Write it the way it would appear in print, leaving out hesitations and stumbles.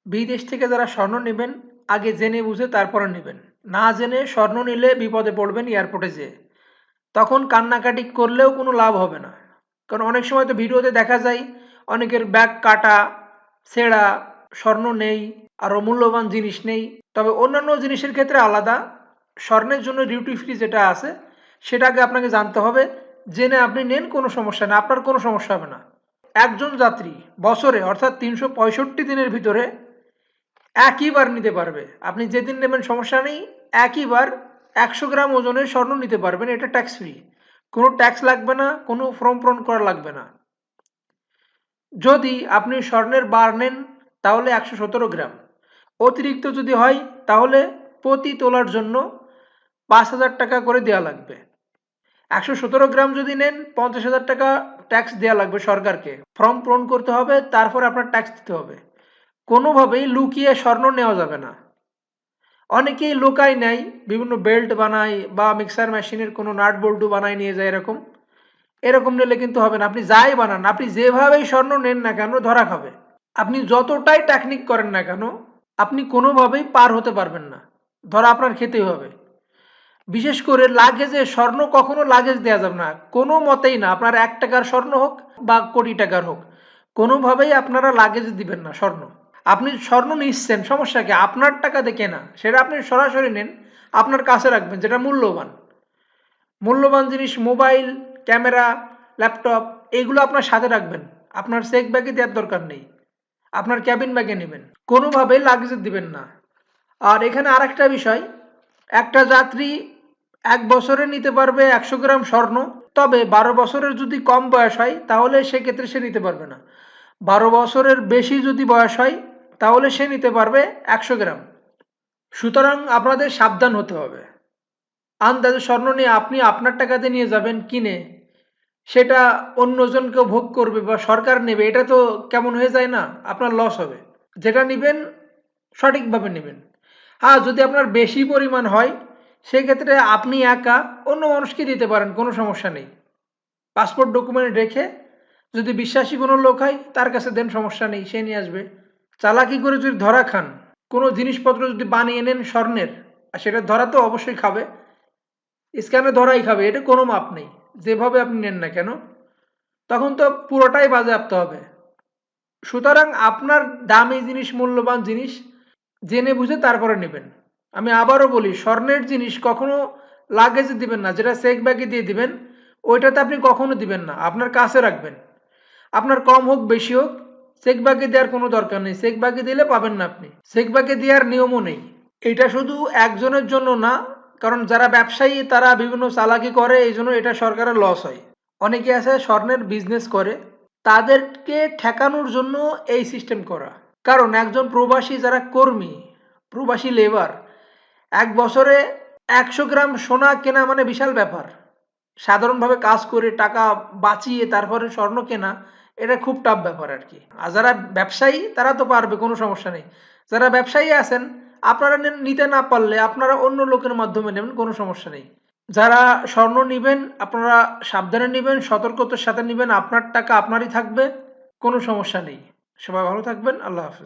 বিদেশ থেকে যারা স্বর্ণ নেবেন আগে জেনে বুঝে তারপরে নেবেন। না জেনে স্বর্ণ নিলে বিপদে পড়বেন এয়ারপোর্টে যেয়ে। তখন কান্নাকাটি করলেও কোনো লাভ হবে না। কারণ অনেক সময় তো ভিডিওতে দেখা যায় অনেকের ব্যাগ কাটা, ছেঁড়া, স্বর্ণ নেই, আরও মূল্যবান জিনিস নেই। তবে অন্যান্য জিনিসের ক্ষেত্রে আলাদা। স্বর্ণের জন্য ডিউটি ফ্রি যেটা আছে সেটা আগে আপনাকে জানতে হবে। জেনে আপনি নেন, কোনো সমস্যা নেই, আপনার কোনো সমস্যা হবে না। একজন যাত্রী বছরে অর্থাৎ ৩৬৫ দিনের ভিতরে একইবার নিতে পারবে। আপনি যেদিন নেবেন সমস্যা নেই, একইবার ১০০ গ্রাম ওজনের স্বর্ণ নিতে পারবেন। এটা ট্যাক্স ফ্রি, কোনো ট্যাক্স লাগবে না, কোনো ফর্ম পূরণ করা লাগবে না। যদি আপনি স্বর্ণের বার নেন তাহলে ১১৭ গ্রাম, অতিরিক্ত যদি হয় তাহলে প্রতি তোলার জন্য ৫,০০০ টাকা করে দেওয়া লাগবে। ১১৭ গ্রাম যদি নেন ৫০,০০০ টাকা ট্যাক্স দেওয়া লাগবে সরকারকে, ফর্ম পূরণ করতে হবে, তারপর আপনার ট্যাক্স দিতে হবে। কোনোভাবেই লুকিয়ে স্বর্ণ নেওয়া যাবে না। অনেকেই লোকায় নেয়, বিভিন্ন বেল্ট বানায় বা মিক্সার মেশিনের কোনো নাট বল্টু বানায় নিয়ে যায় এরকম। এরকম নিলে কিন্তু হবে না। আপনি যাই বানান, আপনি যেভাবেই স্বর্ণ নেন না কেন ধরা খাবে। আপনি যতটাই টেকনিক করেন না কেন আপনি কোনোভাবেই পার হতে পারবেন না, ধরা আপনার খেতেই হবে। বিশেষ করে লাগেজে স্বর্ণ কখনো লাগেজ দেওয়া যাবে না, কোনো মতেই না। আপনার ১ টাকার স্বর্ণ হোক বা কোটি টাকার হোক, কোনোভাবেই আপনারা লাগেজ দিবেন না স্বর্ণ। আপনি স্বর্ণ নিচ্ছেন, সমস্যা কি? আপনার টাকা দিয়ে কেনা, সেটা আপনি সরাসরি নেন, আপনার কাছে রাখবেন। যেটা মূল্যবান মূল্যবান জিনিস, মোবাইল, ক্যামেরা, ল্যাপটপ, এইগুলো আপনার সাথে রাখবেন। আপনার চেক ব্যাগে দেওয়ার দরকার নেই, আপনার ক্যাবিন ব্যাগে নেবেন। কোনোভাবেই লাগেজ দিবেন না। আর এখানে আরেকটা বিষয়, একটা যাত্রী ১ বছরে নিতে পারবে ১০০ গ্রাম স্বর্ণ। তবে ১২ বছরের যদি কম বয়স হয় তাহলে সেক্ষেত্রে সে নিতে পারবে না। ১২ বছরের বেশি যদি বয়স হয় তাহলে সে নিতে পারবে ১০০ গ্রাম। সুতরাং আপনাদের সাবধান হতে হবে। আন্দাজে স্বর্ণ নিয়ে আপনি আপনার টাকাতে নিয়ে যাবেন কিনে, সেটা অন্যজনকেও ভোগ করবে বা সরকার নেবে, এটা তো কেমন হয়ে যায় না? আপনার লস হবে। যেটা নিবেন সঠিকভাবে নেবেন। হ্যাঁ, যদি আপনার বেশি পরিমাণ হয় সেক্ষেত্রে আপনি একা অন্য মানুষকে দিতে পারেন, কোনো সমস্যা নেই। পাসপোর্ট ডকুমেন্ট রেখে যদি বিশ্বাসী কোনো লোক হয় তার কাছে দেন, সমস্যা নেই, সে নিয়ে আসবে। চালাকি করে যদি ধরা খান, কোনো জিনিসপত্র যদি বানিয়ে নেন স্বর্ণের, আর সেটা ধরা তো অবশ্যই খাবে, স্ক্যানে ধরাই খাবে, এটা কোনো মাপ নেই। যেভাবে আপনি নেন না কেন তখন তো পুরোটাই বাজেয়াপ্ত হবে। সুতরাং আপনার দামি জিনিস, মূল্যবান জিনিস জেনে বুঝে তারপরে নেবেন। আমি আবারও বলি, স্বর্ণের জিনিস কখনো লাগেজে দিবেন না। যেটা চেক ব্যাগে দিয়ে দিবেন ওইটাতে আপনি কখনো দিবেন না, আপনার কাছে রাখবেন। আপনার কম হোক বেশি হোক, চেক ব্যাগে দেওয়ার কোনো দরকার নেই। চেক ব্যাগে দিলে পাবেন না আপনি, চেক ব্যাগে দেওয়ার নিয়মও নেই। এটা শুধু একজনের জন্য না, কারণ যারা ব্যবসায়ী তারা বিভিন্ন চালাকি করে, এই জন্য এটা সরকারের লস হয়। অনেকে আছে স্বর্ণের বিজনেস করে, তাদেরকে ঠেকানোর জন্য এই সিস্টেম করা। কারণ একজন প্রবাসী যারা কর্মী, প্রবাসী লেবার, ১ বছরে ১০০ গ্রাম সোনা কেনা মানে বিশাল ব্যাপার। সাধারণভাবে কাজ করে টাকা বাঁচিয়ে তারপরে স্বর্ণ কেনা, এটা খুব টাফ ব্যাপার আর কি। আর যারা ব্যবসায়ী তারা তো পারবে, কোনো সমস্যা নেই। যারা ব্যবসায়ী আছেন, আপনারা নিতে না পারলে আপনারা অন্য লোকের মাধ্যমে নেবেন, কোনো সমস্যা নেই। যারা স্বর্ণ নিবেন আপনারা সাবধানে নিবেন, সতর্কতার সাথে নিবেন, আপনার টাকা আপনারই থাকবে, কোনো সমস্যা নেই। সবাই ভালো থাকবেন, আল্লাহ হাফেজ।